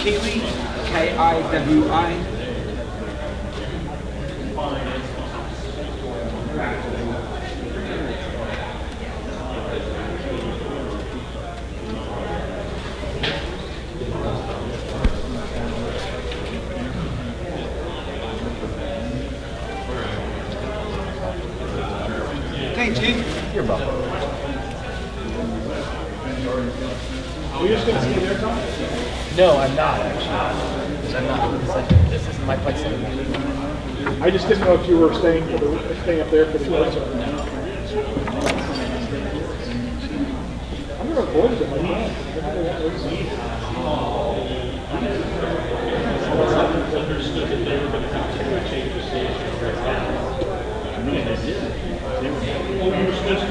Kiwi, Kiwi. Thank you. You're welcome. Are you just going to stay there, Tom? No, I'm not actually. I'm not. This isn't my place anymore. I just didn't know if you were staying up there for the workshop. I'm going to avoid it like that. Understood that they were going to have to change the station. No, they did. They were supposed to.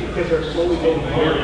Because they're slowly getting more.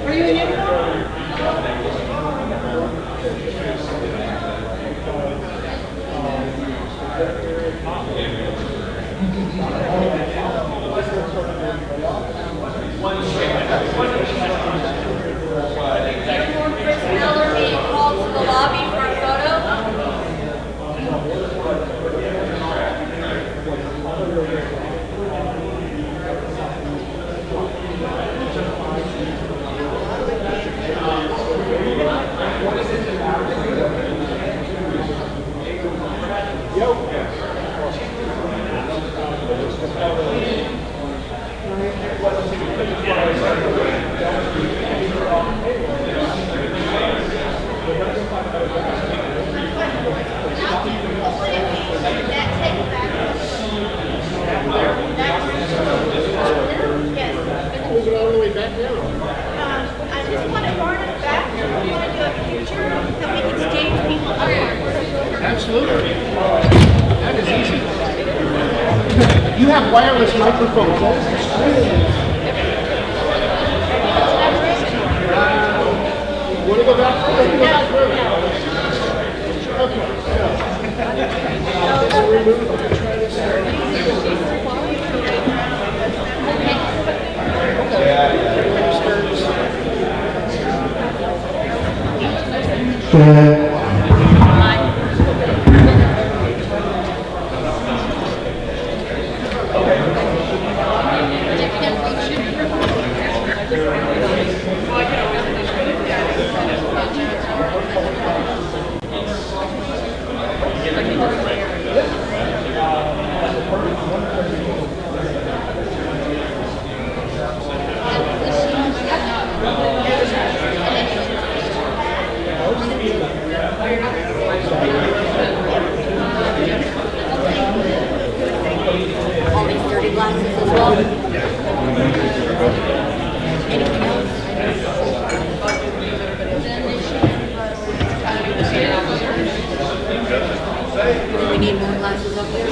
Are you in uniform? Uniform personnel are being called to the lobby for a photo. Move it all the way back down. I just want it far enough back. We want to do a picture that we can stage people apart. Absolutely. That is easy. You have wireless microphones. That is want to go back? Okay. So remove them. We need more glasses up there.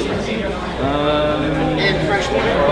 And fresh water.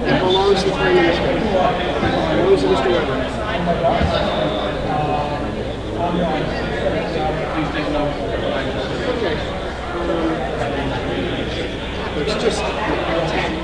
It belongs to Prime Minister. It belongs to Mr. Weber. Okay. It's just 10.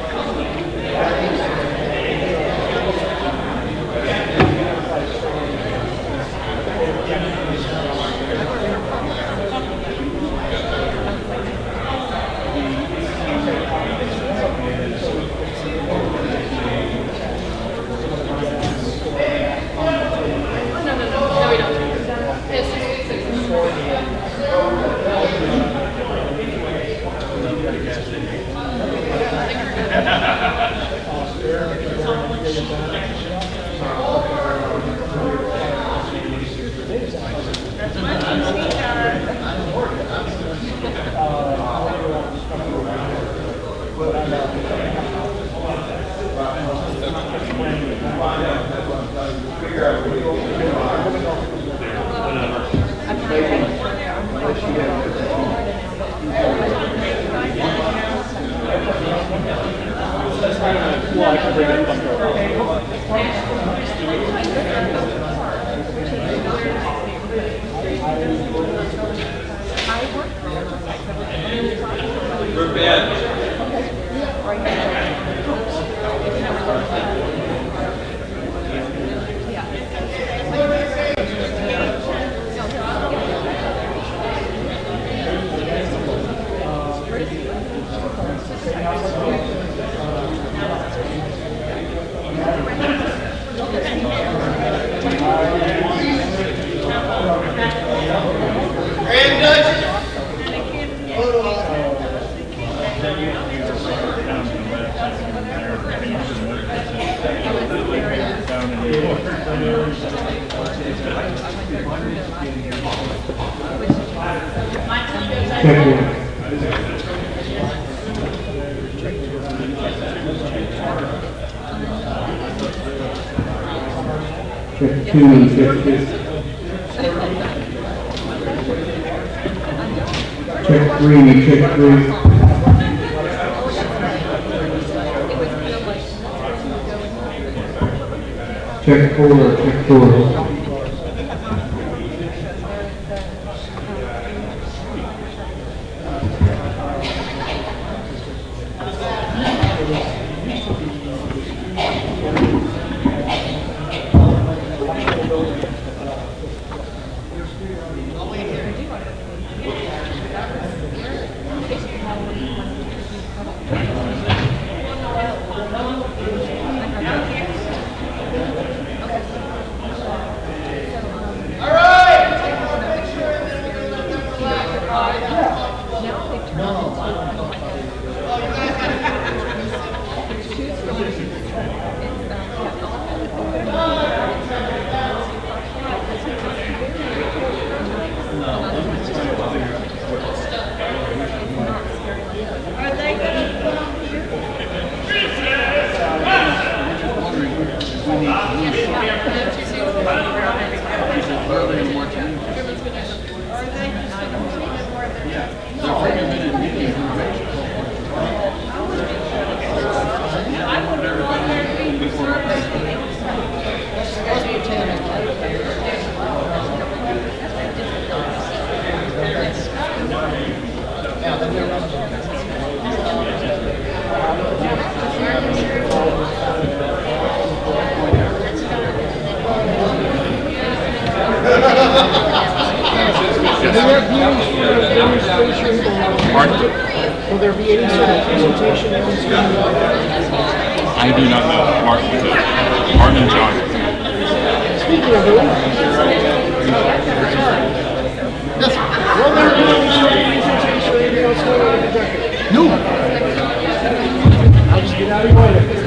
Check 2, check 2. Check 3, check 3. Check 4, check 4. there be any sort of demonstration will there be any sort of presentation of this? I do not know. Martin and John. Speaking of whom, will there be any sort of presentation or anything else going on in the decade? No. I'll just get out of your way.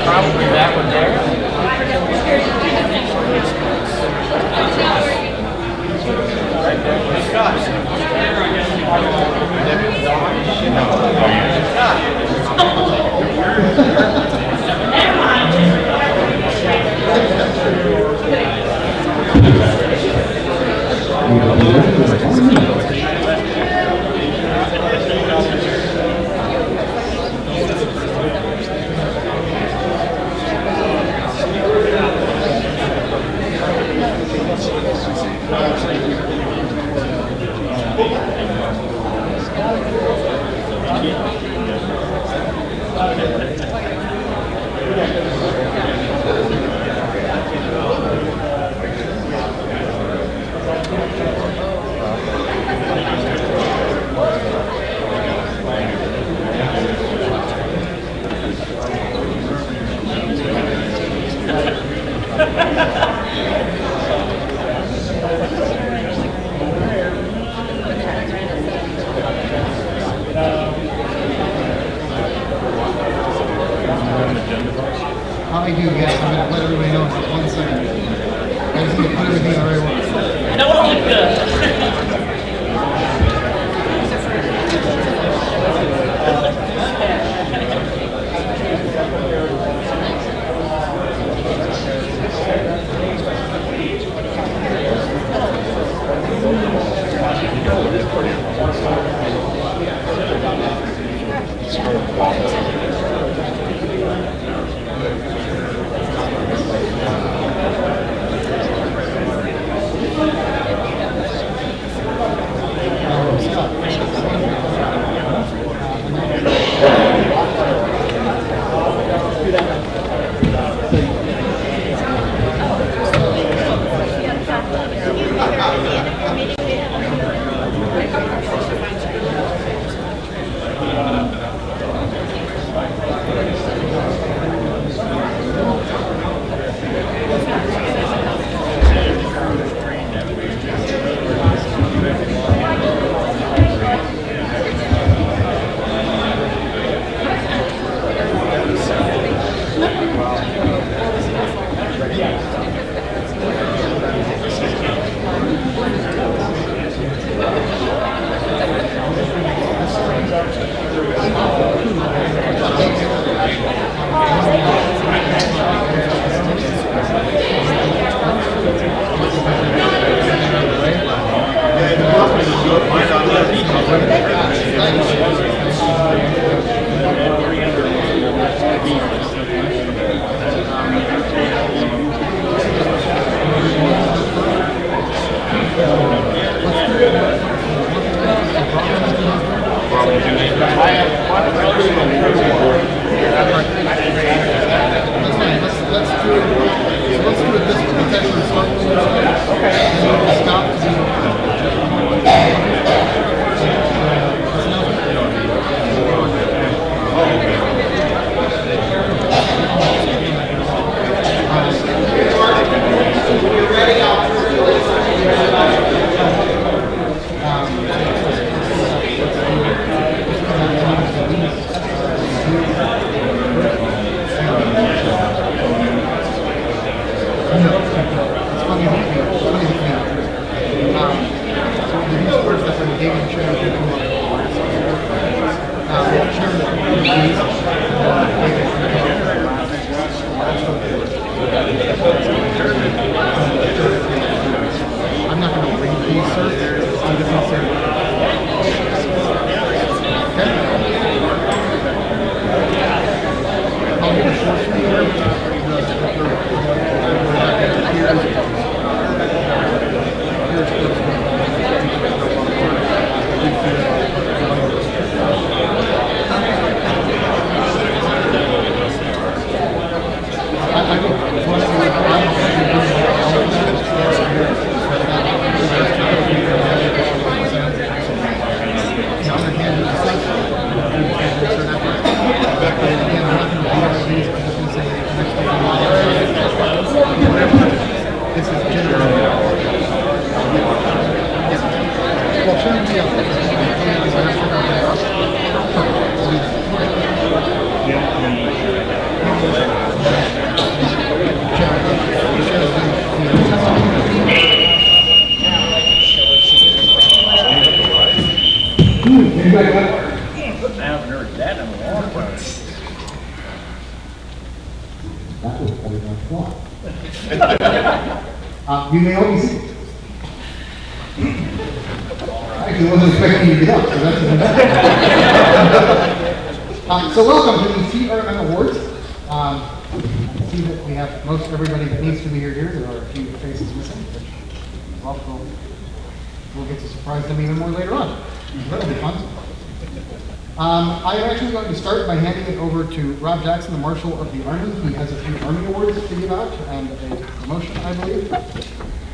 Probably that one there. I do, yes. I'm going to let everybody know in 1 second. I just need to put everything in the right order. I know it'll look good. That was probably not fly. You may all be seated. Actually, I wasn't expecting you to get up, so that's even better. So welcome to the TRM Awards. I see that we have most everybody that needs to be here. There are a few faces missing, but we'll get to surprise them even more later on. That'll be fun. I'm actually going to start by handing it over to Rob Jackson, the Marshal of the Army. He has a few Army awards to give out and a promotion, I believe.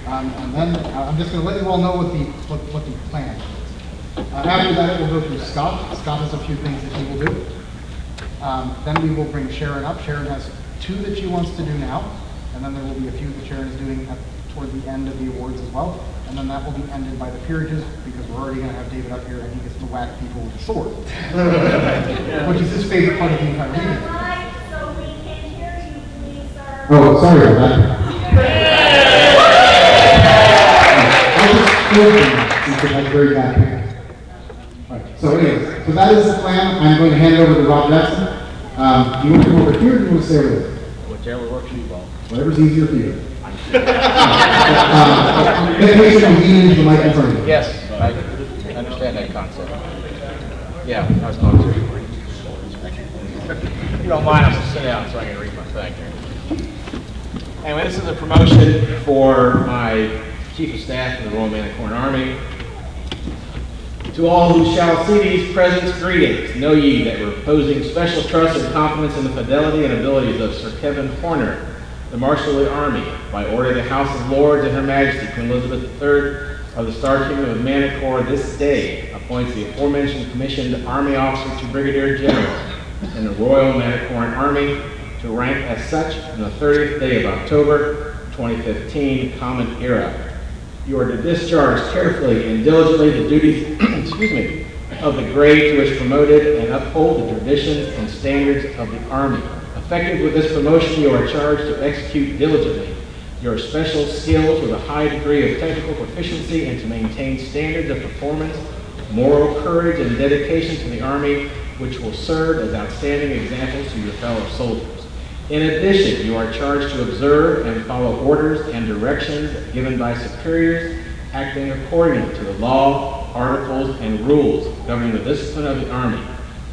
And then I'm just going to let you all know what the plan is. After that, it will go through Scott. Scott has a few things that he will do. Then we will bring Sharon up. Sharon has 2 that she wants to do now, and then there will be a few that Sharon is doing toward the end of the awards as well. And then that will be ended by the peerages, because we're already going to have David up here and he gets to whack people with a sword, which is his favorite part of the entire meeting. So we can hear you, please, sir. Oh, sorry about that. I just told him because I'm very bad here. Alright, so anyways, so that is the plan. I'm going to hand it over to Rob Jackson. Do you want to come over here or do you want to stay over there? Whichever works for you, Bob. Whatever's easier for you. Make sure you lean into the mic in front of you. Yes, I understand that concept. Yeah, I was going to. If you don't mind, I'm going to sit down so I can read my thing here. Anyway, this is a promotion for my Chief of Staff in the Royal Manicorn Army. To all who shall see these presents, greetings. Know ye that we're reposing special trust and confidence in the fidelity and abilities of Sir Kevin Horner, the Marshal of the Army, by order of the House of Lords and Her Majesty Queen Elizabeth III of the Star Kingdom of Manicorn, this day appoints the aforementioned commissioned Army officer to Brigadier General in the Royal Manicorn Army to rank as such on the 30th day of October 2015, Common Era. You are to discharge carefully and diligently the duties of the grade to which promoted and uphold the traditions and standards of the Army. Effective with this promotion, you are charged to execute diligently your special skills with a high degree of technical proficiency and to maintain standards of performance, moral courage, and dedication to the Army, which will serve as outstanding examples to your fellow soldiers. In addition, you are charged to observe and follow orders and directions given by superiors, acting according to the law, articles, and rules governing the discipline of the Army.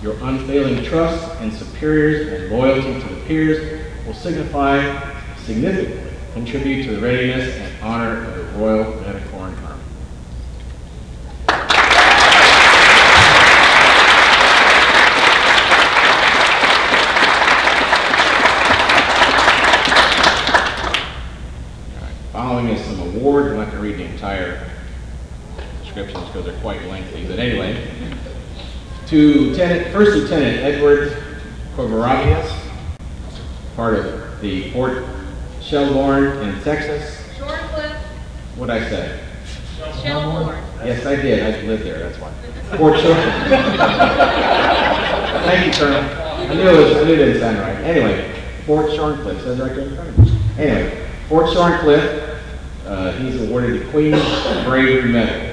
Your unfailing trust in superiors and loyalty to the peers will significantly contribute to the readiness and honor of the Royal Manicorn Army. Following is some awards. I'm not going to read the entire descriptions because they're quite lengthy. But anyway, to First Lieutenant Edward Covarrubias, part of the Fort Shelbourne in Texas. Shorncliffe. What'd I say? Shelbourne. Yes, I did. I lived there. That's why. Fort Shelbourne. Thank you, Colonel. I knew it didn't sound right. Anyway, Fort Shorncliffe says right there in front of me. Anyway, Fort Shorncliffe. He's awarded the Queen's Bravery Medal.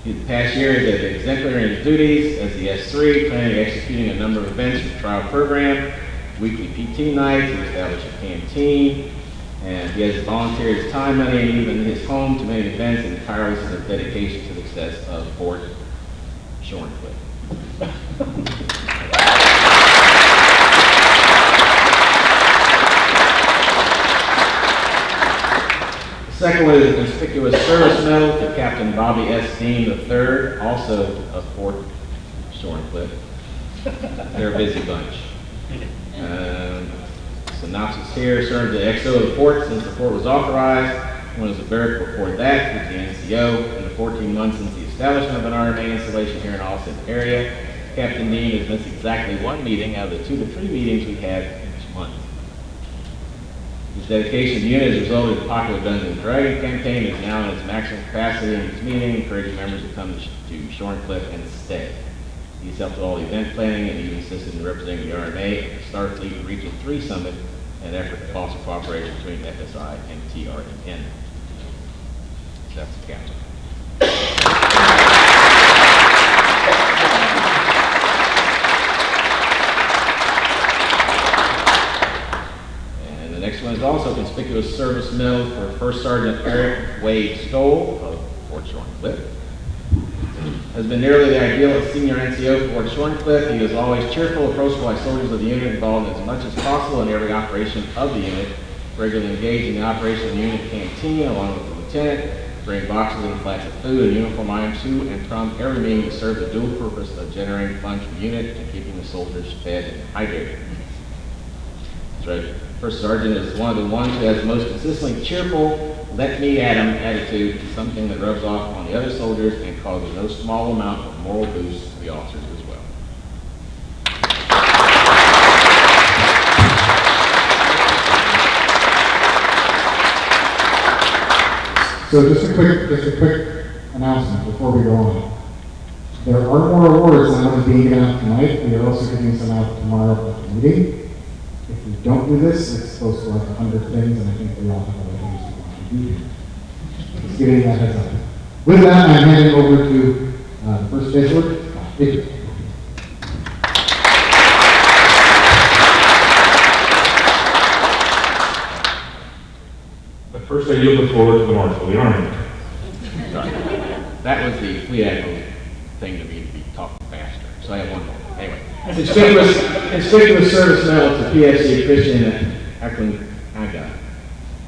The past year he did exemplary in his duties as the S3, planning and executing a number of events for the trial program, weekly PT nights, he established a canteen, and he has volunteered his time, money, and even his home to many events and tireless in his dedication to the success of Fort Shorncliffe. Second one is a conspicuous service medal to Captain Bobby S. Dean III, also of Fort Shorncliffe. They're a busy bunch. Synopsis here: served the XO of the fort since the fort was authorized. One was a barrack before that, was the NCO. In the 14 months since the establishment of an RMA installation here in Austin area, Captain Dean has missed exactly one meeting out of the 2 to 3 meetings we had each month. His dedication to the unit has resulted in the popular Dungeons & Dragons campaign and is now in its maximum capacity in each meeting, encouraging members to come to Shorncliffe and stay. He's helped with all the event planning and even assisted in representing the RMA at the Starfleet Region 3 Summit, an effort to foster cooperation between FSI and TRMN. That's the captain. one is also conspicuous service medal for First Sergeant Eric Wade Stoll of Fort Shorncliffe. Has been nearly the ideal senior NCO for Fort Shorncliffe. He is always cheerful, approachable by soldiers of the unit, involved as much as possible in every operation of the unit, regularly engaged in the operation of the unit canteen along with the lieutenant, bring boxes and flats of food and uniform items to and from every meeting to serve the dual purpose of generating funds for the unit and keeping the soldiers fed and hydrated. That's right. First Sergeant is one of the ones who has the most consistently cheerful, let me at 'em attitude, something that rubs off on the other soldiers and causes no small amount of moral boost to the officers as well. So just a quick announcement before we go on. There are more awards than what is being given out tonight. We are also giving some out tomorrow at the meeting. If we don't do this, it's close to like 100 things, and I think we all have other things we want to do here. Just giving that heads up. With that, I'm handing over to the first stage order. Thank you. But first, I yield the floor to the Marshal of the Army. Sorry. That was the fleet admiral thing to me to be talking faster. So I have one more. Anyway. Conspicuous service medal to PFC Christian Ackland Aga.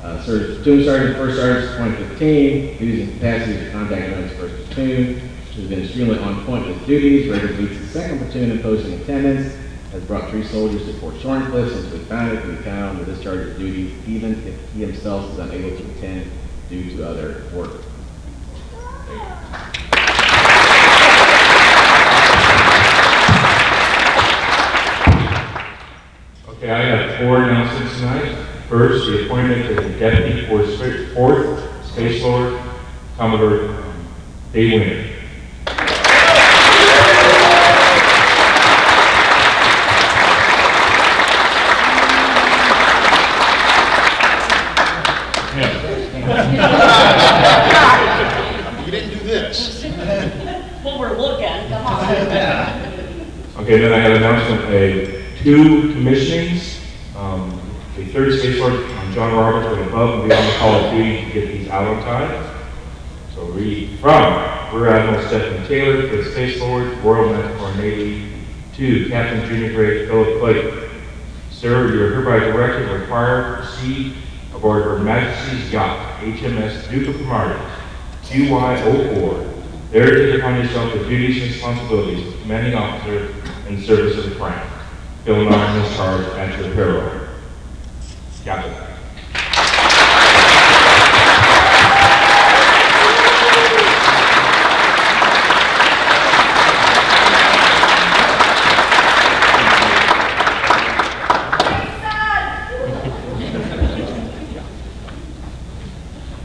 Platoon Sergeant, First Sergeant, 2015, duties and capacity to contact units, First Platoon, has been extremely on point with duties, regularly leads the Second Platoon in posting attendance, has brought 3 soldiers to Fort Shorncliffe since we founded, can be counted on the discharge of duties, even if he himself is unable to attend due to other work. Okay, I have 4 announcements tonight. First, the appointment of the Deputy 4th Space Lord, Commodore Dave Winter. You didn't do this. What we're looking, come on. Okay, then I have announcement of 2 commissionings. The 3rd Space Lord, John Roberts, went above and beyond the call of duty to get these out on time. So read from Rear Admiral Stephen Taylor for the Space Lord, Royal National Navy, to Captain Junior Grade Philip Clayton. Sir, you are hereby directed and required to proceed aboard Her Majesty's yacht, HMS Duke of Camargue, QY-04, there to take upon yourself the duties and responsibilities of commanding officer in service of the Crown. Bill Nye in charge at your peril. Captain.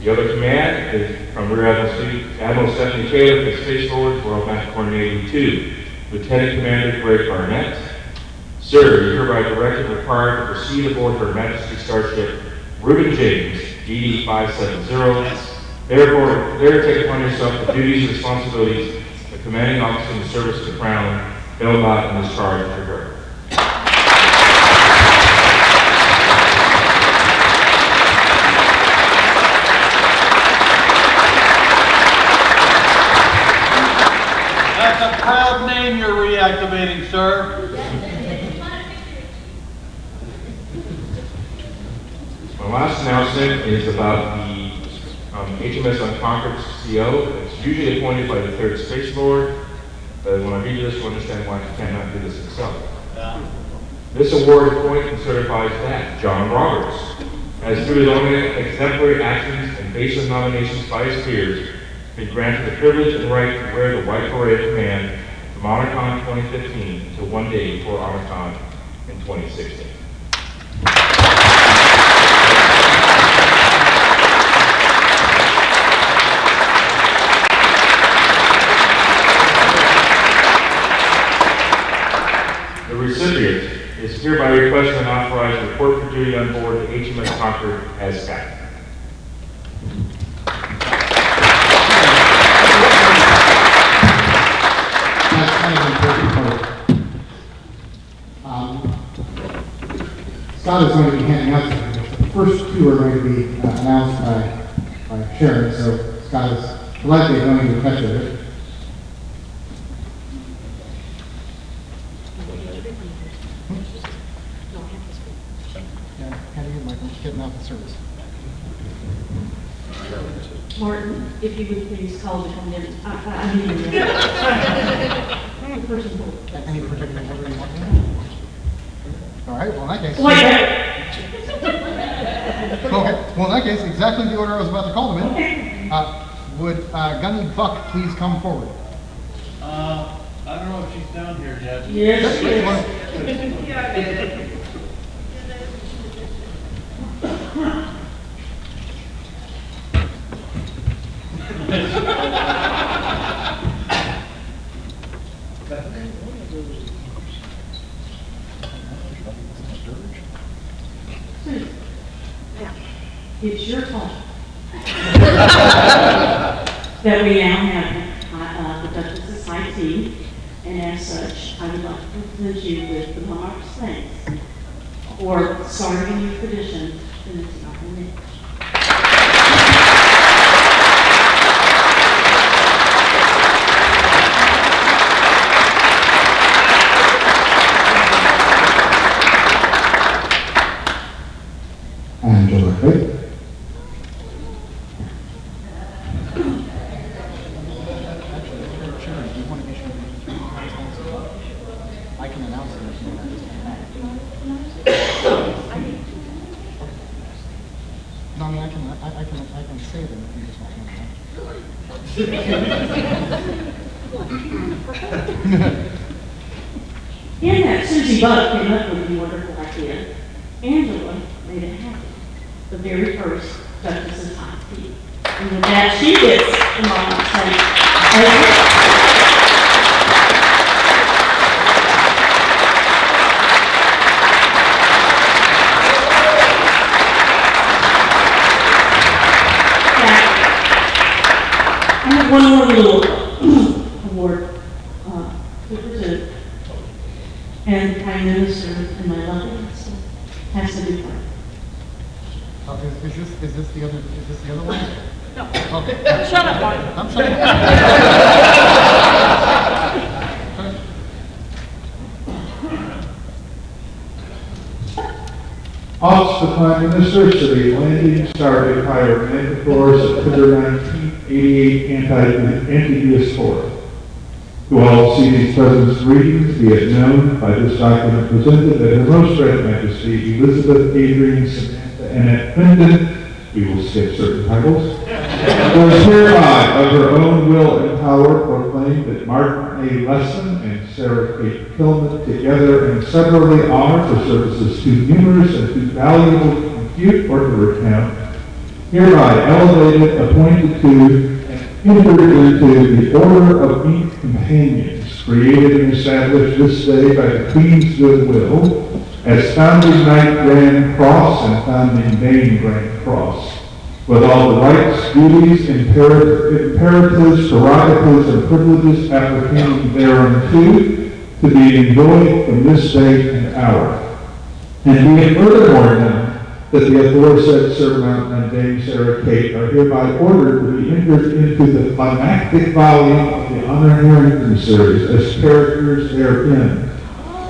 The other command is from Rear Admiral Stephanie Taylor, the Space Lord, Royal National Corps Navy 2, Lieutenant Commander Greg Barnett. Sir, you are hereby directed and required to proceed aboard Her Majesty's Starship Reuben James, DD-570. Therefore, there take upon yourself the duties and responsibilities of commanding officer in the service of the Crown, Bill Knott in his charge of her. That's a proud name you're reactivating, sir. My last announcement is about the HMS Unconquered CO. It's usually appointed by the 3rd Space Lord, but when I read this, you'll understand why he cannot do this himself. This award appoints and certifies that John Roberts, as through his own exemplary actions and based on nominations by his peers, been granted the privilege and right to wear the white beret of command from HonorCon 2015 until one day before HonorCon in 2016. The recipient is hereby requested and authorized to report for duty on board the HMS Concord as captain. That's kind of an important part. Scott is going to be handing out something. first two are going to be announced by Sharon, so Scott is politely going to catch it. Yeah, handing it, Mike, I'm just getting out the service. Martin, if you would please call to come in. I mean, person. Any particular order you want? All right, well, in that case. Wait, Okay, well, in that case, exactly the order I was about to call them in. Would Gunny Buck please come forward? I don't know if she's down here yet. Yes, yes. It's your fault that we now have the Duchess Society, and as such, I would like to present you with the monarch's thanks for starting your tradition in its government. Angela, right? Sharon, do you want to issue the I can announce it. No, I mean, I can say them if you just want to. In that, Susie Buck came up with a wonderful idea. Angela made it happen. The very first Duchess of High Tea. And with that, she gets the monarch's thanks. I have one more little award to present. And the Prime Minister and my lovely husband has to be part. Is this the other one? No. Okay. Shut up, Martin. I'm sorry. Office of Prime Minister to the landing started by Romantic Doors September 1988 anti-US Forum. To all seating President's greetings, be it known by this document presented that Her Most Red Majesty Elizabeth Adrian Samantha Annette Clinton, we will skip certain titles, was hereby of her own will and power proclaimed that Martin A. Lesson and Sarah Kate Tillman together and severally are for services too numerous and too valuable to compute or to recount, hereby elevated, appointed to, entered into the Order of Meek Companions, created and established this day by the Queen's goodwill, as Founding Knight Grand Cross and Founding Dame Grand Cross, with all the rights, duties, imperatives, prerogatives, and privileges appertaining thereunto, to be enjoyed from this day and hour. And be it furthermore known that the aforesaid Sir Mountain and Dame Sarah Kate are hereby ordered to be entered into the climactic volume of the Honor Harrington series as characters therein,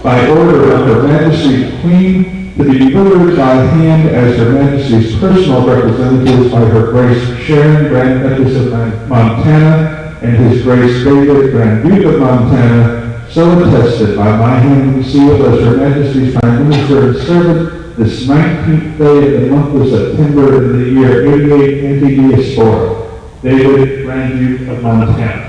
by order of Her Majesty the Queen, to be delivered by hand as Her Majesty's personal representatives by Her Grace Sharon, Grand Duchess of Montana, and His Grace David, Grand Duke of Montana, so attested by my hand and seal as Her Majesty's Prime Minister and servant, this 19th day of the month of September in the year 88 anti-diaspora, David, Grand Duke of Montana.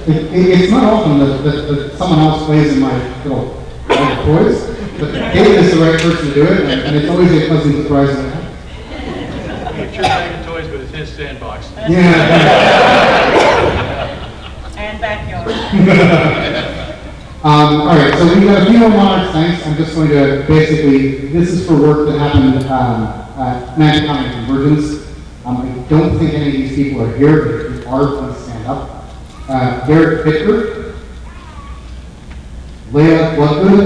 It's not often that someone else plays in my little bag of toys, but David is the right person to do it, and it's always a pleasant surprise when it happens. It's your bag of toys, but it's his sandbox. Yeah. And backyard. All right, so we've got a few more Monarchs thanks. I'm just going to basically, this is for work that happened at Magic County Convergence. I don't think any of these people are here, but if you are, please stand up. Garrett Bicker, Leah Bloodgood,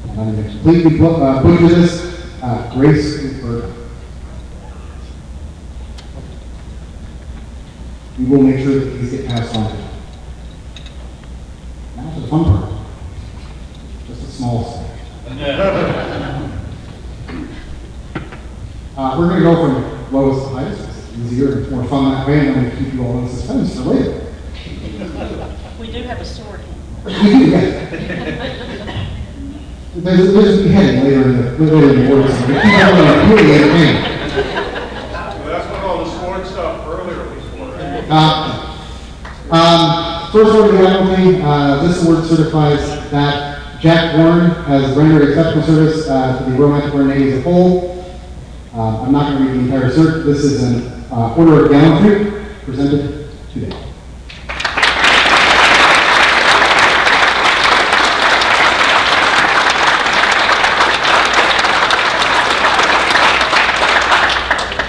and I'm going to completely butcher this, Grace Cooper. We will make sure that these get passed on to you. Now to the fun part. Just a small step. We're going to go from lowest to highest. It's easier and more fun that way, and then we keep you all in suspense for later. We do have a sword. We do, yes. There's a beheading later in the order. So we keep everyone really entertained. Well, that's what all the sport stuff earlier was for. First order of the admiralty, this award certifies that Jack Warren has rendered exceptional service to the Royal Antiquarian Navy as a whole. I'm not going to read the entire cert. This is an order of gallantry presented today.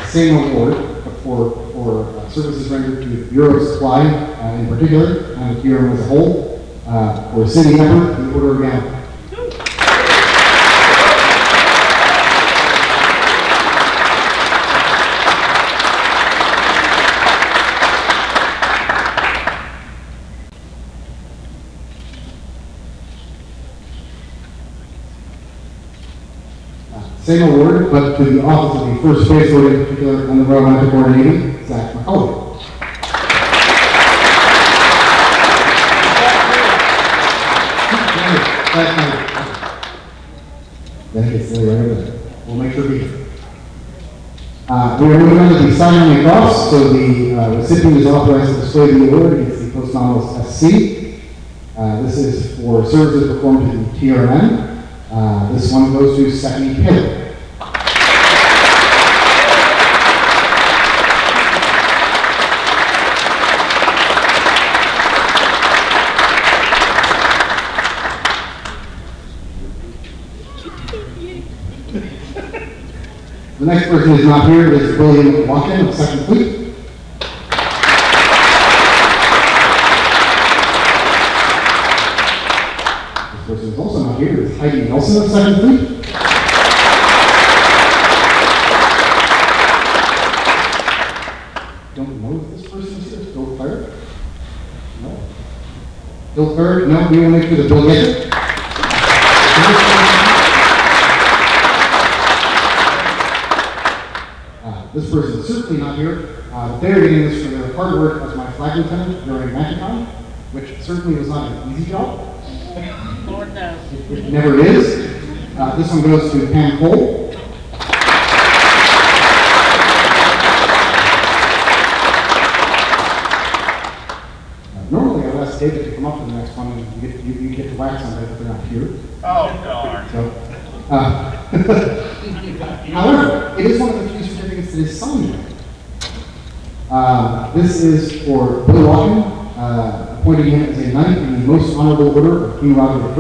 Same award for services rendered to the Bureau of Supply in particular, and the Bureau as a whole, for city effort, the order of gallantry. Same award, but to the office of the first space lord in particular on the Royal Antiquarian Navy, Zach McCullough. That gets silly right over there. We'll make sure we. We are moving on to the sign on the cross, so the recipient is authorized to display the award. It's the post nominals SC. This is for services performed to the TRN. This one goes to Stephanie Hill. The next person who's not here is William Watkin of 2nd Fleet. This person who's also not here is Heidi Nelson of 2nd Fleet. Don't know if this person is here. Bill Clark? No. Bill Clark? No, we will make sure that Bill gets it. This person is certainly not here. They're getting this for their hard work as my flag lieutenant during MAGICON, which certainly was not an easy job. Lord knows. It never is. This one goes to Pam Cole. Normally, I'd ask David to come up to the next one, and you get to whack somebody if they're not here. Oh, darn. So, however, it is one of the few certificates that is signed. This is for Bill Watkin, appointing him as a knight in the most honorable order of King Roger I,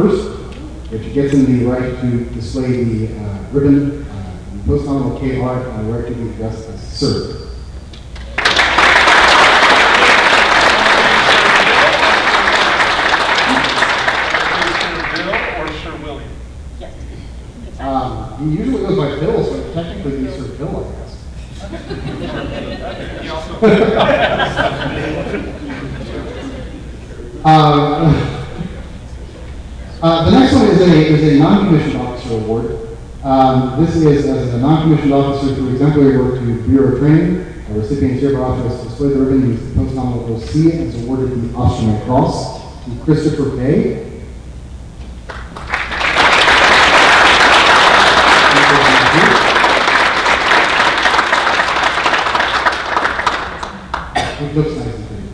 which gets him the right to display the ribbon, the post honorable KR, and the right to be addressed as Sir. He usually goes by Bill, so technically he's Sir Bill, I guess. The next one is a non-commissioned officer award. This is as a non-commissioned officer for exemplary work to Bureau Training. A recipient hereby authorized to display the ribbon used the post nominal OC and is awarded the Austrian Cross to Christopher Bay. It looks nice and pretty.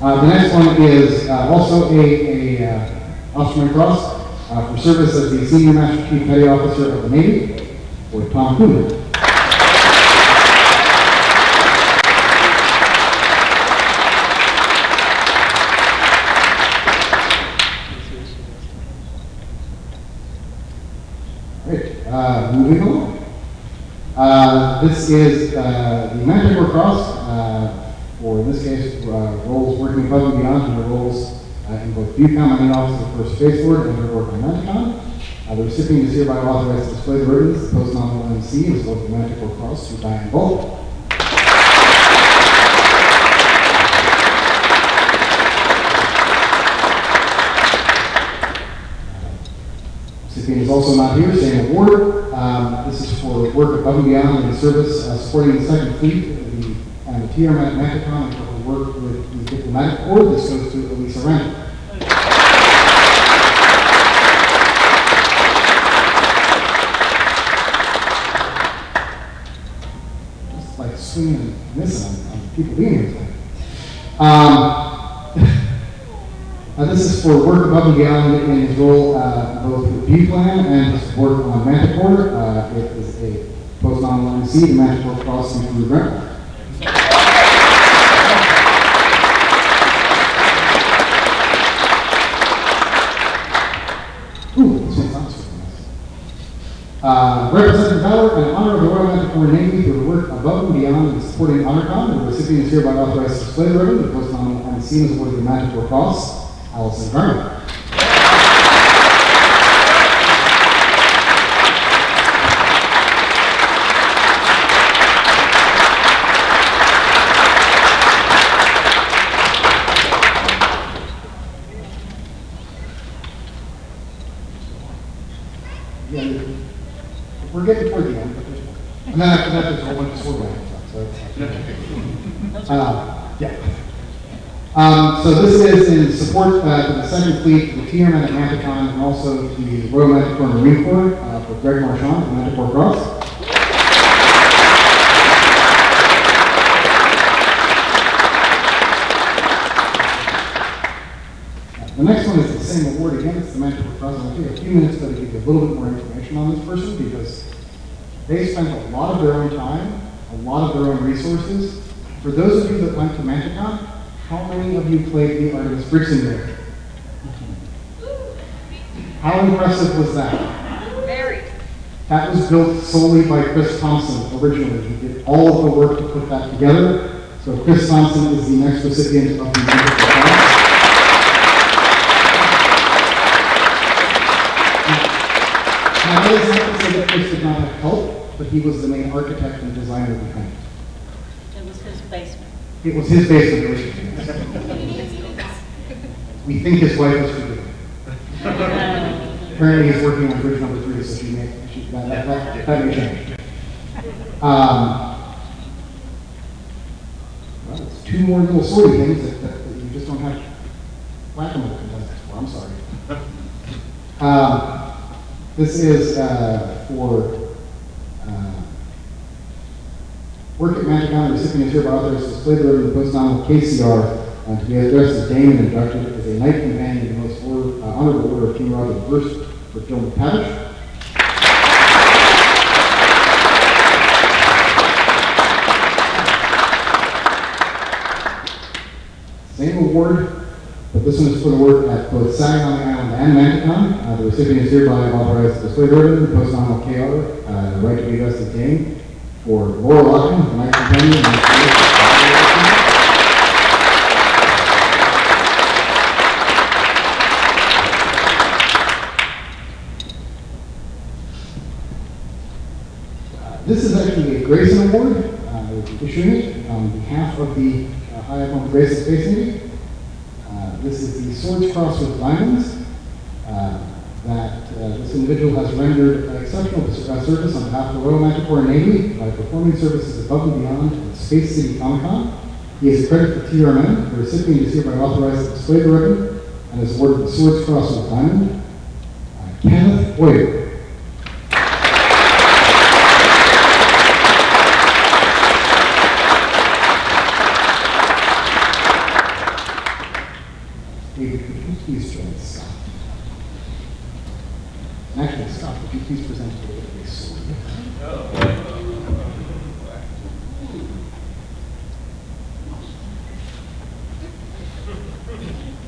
The next one is also a Officer Cross for service as the Senior Master Chief Petty Officer of the Navy for Tom Coonan. Great. Moving on. This is the Manticore Cross, or in this case, roles working above and beyond their roles in both Bucom and the Office of the First Space Lord and their work on Manticon. The recipient is hereby authorized to display the ribbons, the post-nominal MC, as well as the Manticore Cross to Diane Bolt. Recipient is also not here, same award. This is for work above and beyond in the service supporting the Second Fleet and the TRM Manticon, and for work with the Diplomatic Corps. This goes to Elisa Randall. Just like swinging and missing on people being here tonight. This is for work above and beyond in his role both with B-Plan and his work on Manticore. It is a post-nominal MC, the Manticore Cross and Crew Rental. Ooh, this one's not super nice. Representing valor and honor of the Royal Manticore Navy through the work above and beyond in supporting HonorCon, the recipient is hereby authorized to display the ribbon, the post-nominal MC is awarded the Manticore Cross. Allison Garner. Yeah, we're getting toward the end, and then after that, there's a whole bunch of sword rounds. Yeah. So this is in support for the Second Fleet, the TRM at Manticon, and also the Royal Manticore Marine Corps for Greg Marchand, the Manticore Cross. The next one is the same award again. It's the Manticore Cross. I'll take a few minutes to give you a little bit more information on this person because they spent a lot of their own time, a lot of their own resources. For those of you that went to Manticon, how many of you played the Artemis Bridge Simulator? How impressive was that? Very. That was built solely by Chris Thompson originally. He did all of the work to put that together. So Chris Thompson is the next recipient of the Manticore Cross. Now, that is not to say that Chris did not have help, but he was the main architect and designer behind it. It was his basement. It was his basement originally. We think his wife is forgiven. Apparently he's working on bridge number 3, so that may change. Well, it's 2 more little sorty things that you just don't have whack-a-mole contestants for. I'm sorry. This is for work at Manticon. The recipient is hereby authorized to display the ribbon of the post-nominal KCR to be addressed as Dame and inducted as a knight companion in the most honorable order of King Roger I for Jill McTavish. Same award, but this one is for the work at both Saginaw Island and Manticon. The recipient is hereby authorized to display the ribbon, the post-nominal KR, the right to be addressed as Dame for Laura Locken, the knight companion. This is actually a Grayson Award. We're issuing it on behalf of the High Admiral Grayson Space Navy. This is the Swords Cross with Diamonds that this individual has rendered exceptional service on behalf of the Royal Manticore Navy by performing services above and beyond at Space City Comic-Con. He is accredited to TRMN. The recipient is hereby authorized to display the ribbon and is awarded the Swords Cross with Diamond. Kenneth Boyer.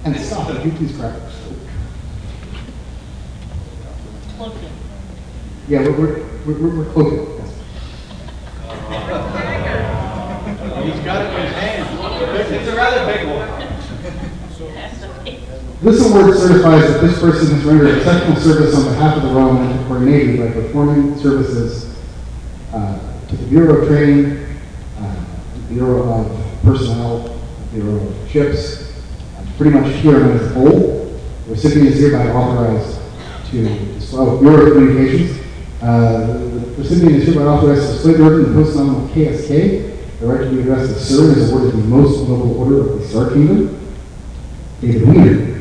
And stop, would you please crack? Yeah, we're closing. Yes. He's got it in his hand. It's a rather big one. This award certifies that this person has rendered exceptional service on behalf of the Royal Manticore Navy by performing services to the Bureau of Training, the Bureau of Personnel, the Bureau of Ships, pretty much here as a whole. The recipient is hereby authorized to Bureau of Communications. The recipient is hereby authorized to display the order in the post nominal KSK. The right to be addressed as sir is awarded the most noble order of the Star Kingdom. David Weiner.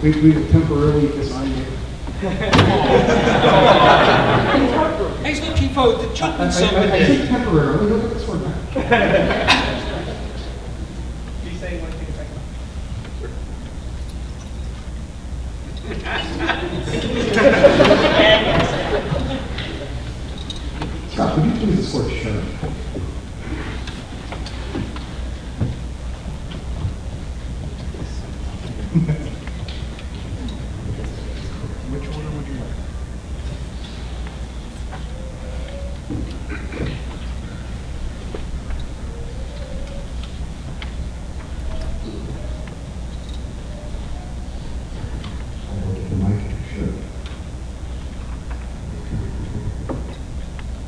We will temporarily disarm you. He's looking forward to chopping somebody. I think temporarily. Look at this one back. He's saying one thing Scott, would you please escort Sharon? Which order would you like?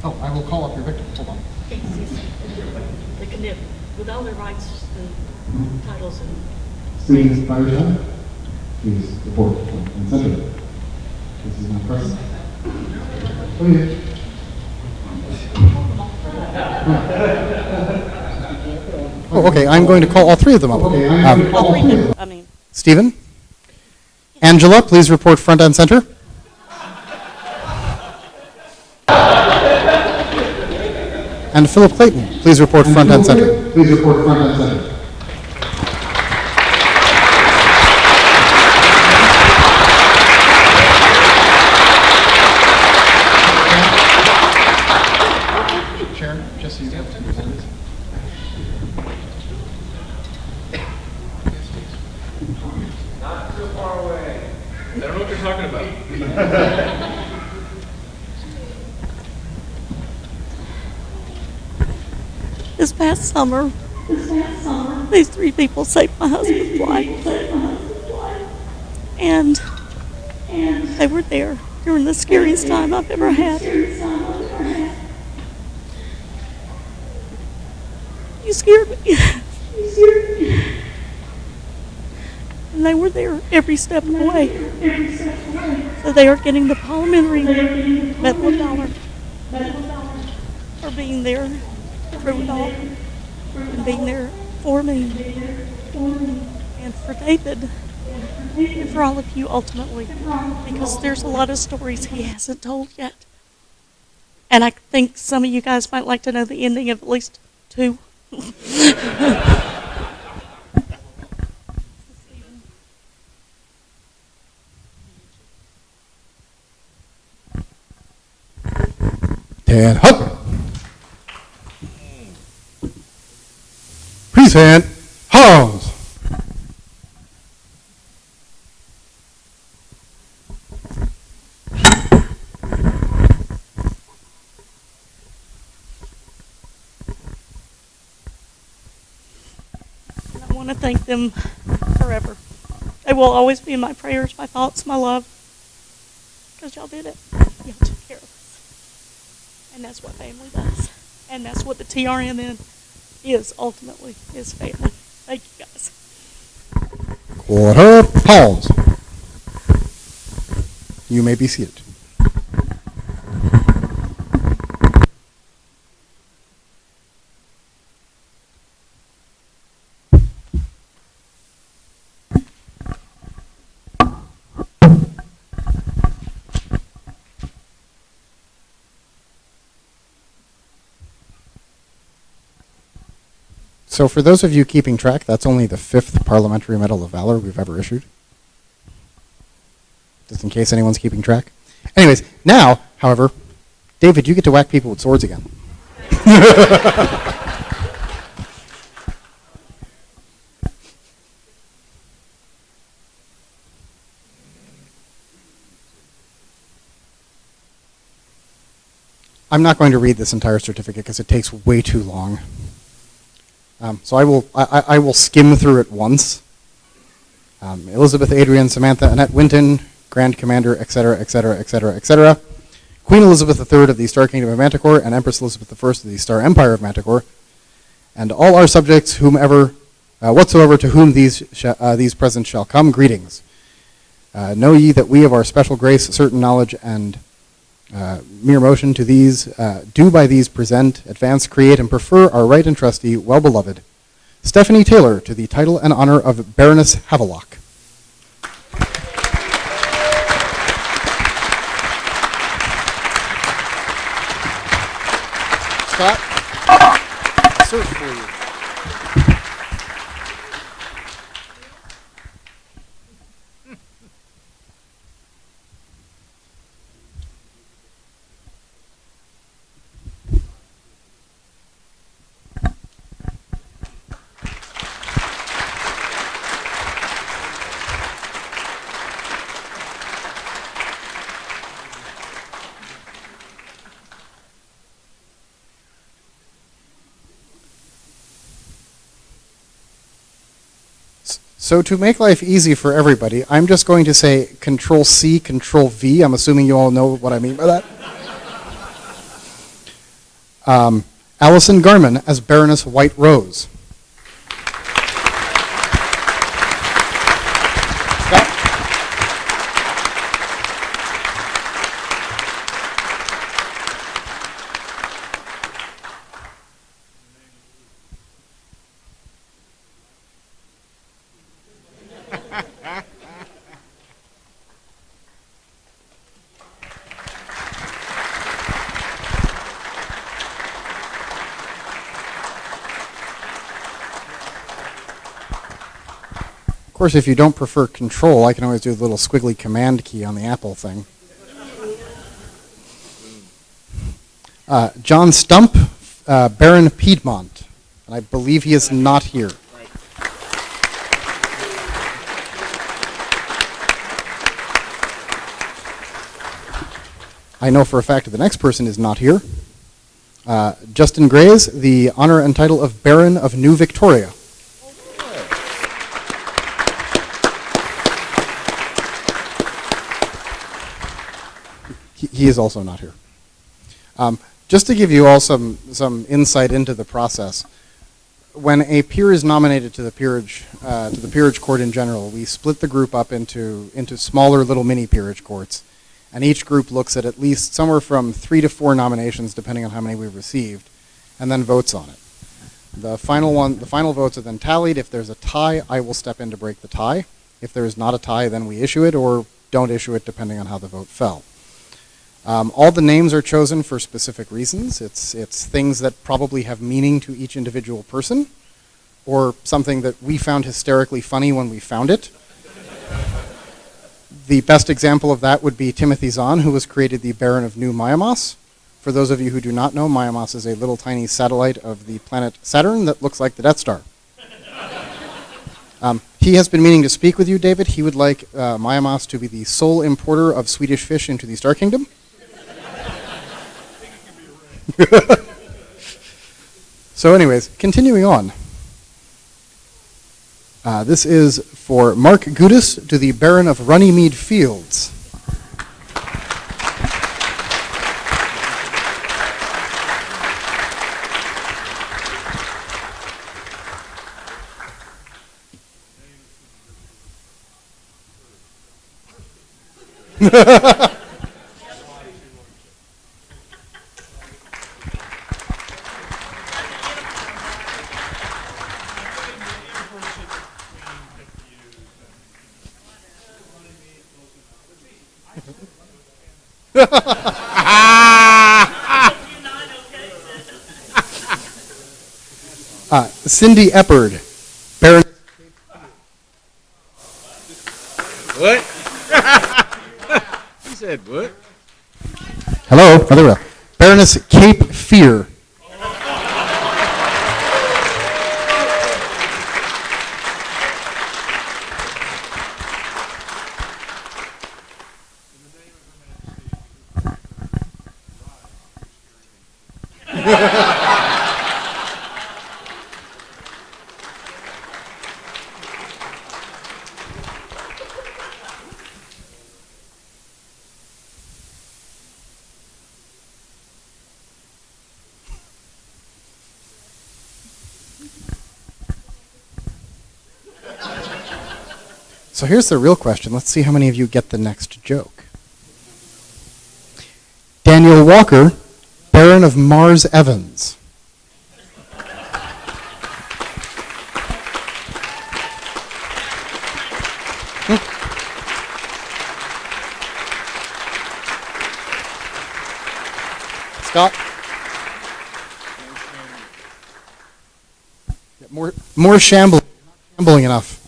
Oh, I will call up your victim. Hold on. The canoe, with all their rights and titles and... Stephen Fireshine, please report and center. This is not present. Oh, yeah. Oh, okay, I'm going to call all three of them up. Okay, I'm going to call all three of them. Stephen? Angela, please report front and center. And Philip Clayton, please report front and center. Please report front and center. Sharon, just so you know. Not too far away. I don't know what you're talking about. This past summer, these three people saved my husband's life. And they were there during the scariest time I've ever had. You scared me. And they were there every step of the way. So they are getting the Parliamentary Medal of Valor for being there through it all and being there for me and for David and for all of you ultimately, because there's a lot of stories he hasn't told yet. And I think some of you guys might like to know the ending of at least two. Ted Huck. Present Hans. And I want to thank them forever. They will always be in my prayers, my thoughts, my love. Because y'all did it. Y'all took care of us. And that's what family does. And that's what the TRNN is ultimately, is family. Thank you guys. Quarter pounds. You may be seated. So for those of you keeping track, that's only the 5th Parliamentary Medal of Valor we've ever issued. Just in case anyone's keeping track. Anyways, now, however, David, you get to whack people with swords again. I'm not going to read this entire certificate because it takes way too long. So I will skim through it once. Elizabeth, Adrian, Samantha, Annette Winton, Grand Commander, etc., etc., etc., etc. Queen Elizabeth III of the Star Kingdom of Manticore and Empress Elizabeth I of the Star Empire of Manticore, and all our subjects, whomever, whatsoever to whom these presents shall come, greetings. Know ye that we of our special grace, certain knowledge, and mere motion to these, do by these present, advance, create, and prefer our right and trusty, well-beloved Stephanie Taylor to the title and honor of Baroness Havelock. Scott, I'll search for you. So to make life easy for everybody, I'm just going to say Control-C, Control-V. I'm assuming you all know what I mean by that. Allison Garman as Baroness White Rose. Of course, if you don't prefer Control, I can always do the little squiggly command key on the Apple thing. John Stump, Baron Piedmont, and I believe he is not here. I know for a fact that the next person is not here. Justin Grays, the honor and title of Baron of New Victoria. He is also not here. Just to give you all some insight into the process, when a peer is nominated to the peerage court in general, we split the group up into smaller little mini peerage courts, and each group looks at least somewhere from 3 to 4 nominations, depending on how many we've received, and then votes on it. The final votes are then tallied. If there's a tie, I will step in to break the tie. If there is not a tie, then we issue it or don't issue it, depending on how the vote fell. All the names are chosen for specific reasons. It's things that probably have meaning to each individual person, or something that we found hysterically funny when we found it. The best example of that would be Timothy Zahn, who was created the Baron of New Miamos. For those of you who do not know, Miamos is a little tiny satellite of the planet Saturn that looks like the Death Star. He has been meaning to speak with you, David. He would like Miamos to be the sole importer of Swedish fish into the Star Kingdom. So anyways, continuing on. This is for Mark Gudis to the Baron of Runnymede Fields. Cindy Eppard, Baron. What? He said what? Hello, other way. Baroness Cape Fear. So here's the real question. Let's see how many of you get the next joke. Daniel Walker, Baron of Mars Evans. Scott? Yeah, more shambling. Not shambling enough.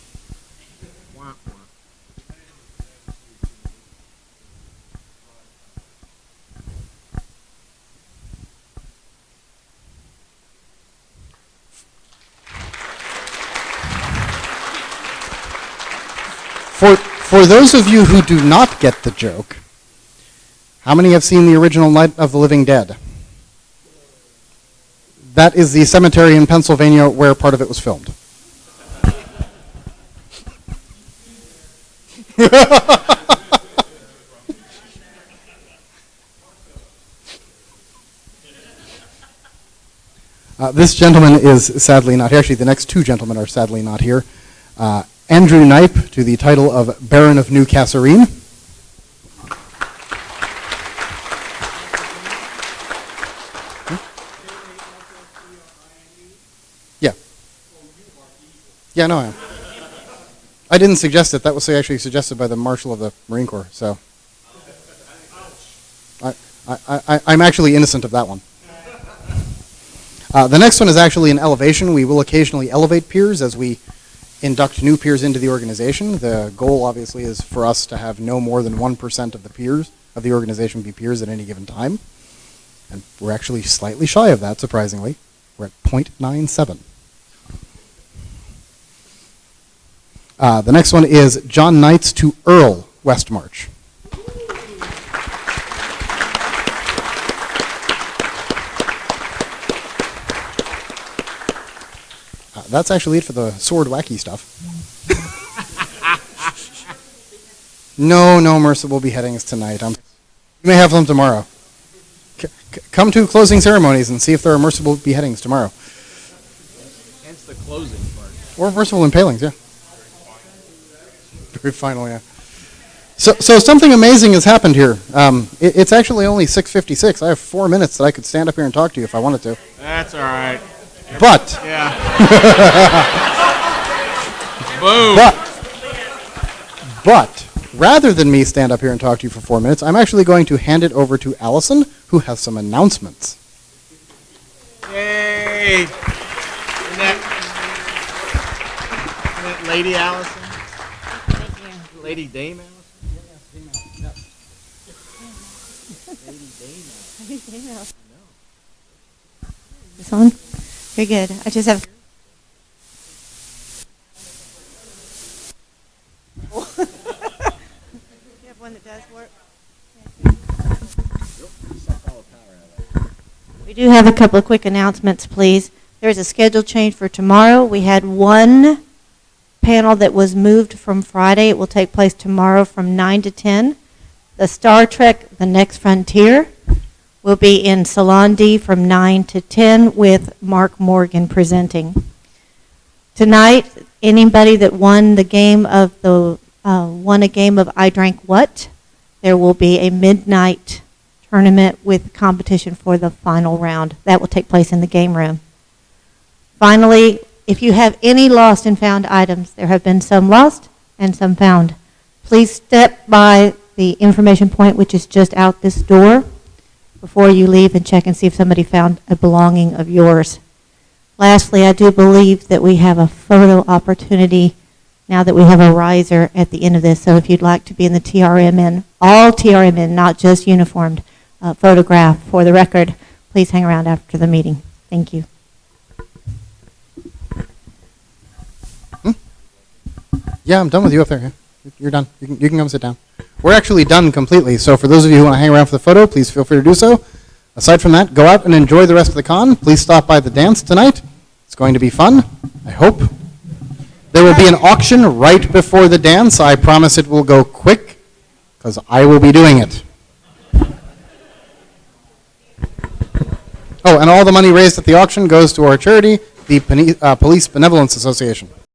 For those of you who do not get the joke, how many have seen the original Night of the Living Dead? That is the cemetery in Pennsylvania where part of it was filmed. This gentleman is sadly not here. Actually, the next two gentlemen are sadly not here. Andrew Knipe to the title of Baron of New Kasserine. Yeah. Yeah, no, I am. I didn't suggest it. That was actually suggested by the Marshal of the Marine Corps, so. I'm actually innocent of that one. The next one is actually an elevation. We will occasionally elevate peers as we induct new peers into the organization. The goal, obviously, is for us to have no more than 1% of the peers of the organization be peers at any given time. And we're actually slightly shy of that, surprisingly. We're at 0.97. The next one is John Knights to Earl Westmarch. That's actually it for the sword wacky stuff. No merciful beheadings tonight. You may have them tomorrow. Come to closing ceremonies and see if there are merciful beheadings tomorrow. Hence the closing part. Or merciful impalings, yeah. Very final, yeah. So something amazing has happened here. It's actually only 6:56. I have 4 minutes that I could stand up here and talk to you if I wanted to. That's all right. But. Yeah. Boom. But rather than me stand up here and talk to you for 4 minutes, I'm actually going to hand it over to Allison, who has some announcements. Yay! Isn't that Lady Allison? Thank you. Lady Dame Allison? Lady Dame Allison. This on? Very good. I just have. You have one that does work? We do have a couple of quick announcements, please. There's a schedule change for tomorrow. We had one panel that was moved from Friday. It will take place tomorrow from 9 to 10. The Star Trek, The Next Frontier, will be in Salon D from 9 to 10 with Mark Morgan presenting. Tonight, anybody that won a game of I Drank What, there will be a midnight tournament with competition for the final round. That will take place in the game room. Finally, if you have any lost and found items, there have been some lost and some found. Please step by the information point, which is just out this door, before you leave and check and see if somebody found a belonging of yours. Lastly, I do believe that we have a photo opportunity now that we have a riser at the end of this. So if you'd like to be in the TRMN, all TRMN, not just uniformed, photograph for the record, please hang around after the meeting. Thank you. Yeah, I'm done with you up there. Yeah. You're done. You can come sit down. We're actually done completely. So for those of you who want to hang around for the photo, please feel free to do so. Aside from that, go out and enjoy the rest of the con. Please stop by the dance tonight. It's going to be fun, I hope. There will be an auction right before the dance. I promise it will go quick, because I will be doing it. Oh, and all the money raised at the auction goes to our charity, the Police Benevolence Association.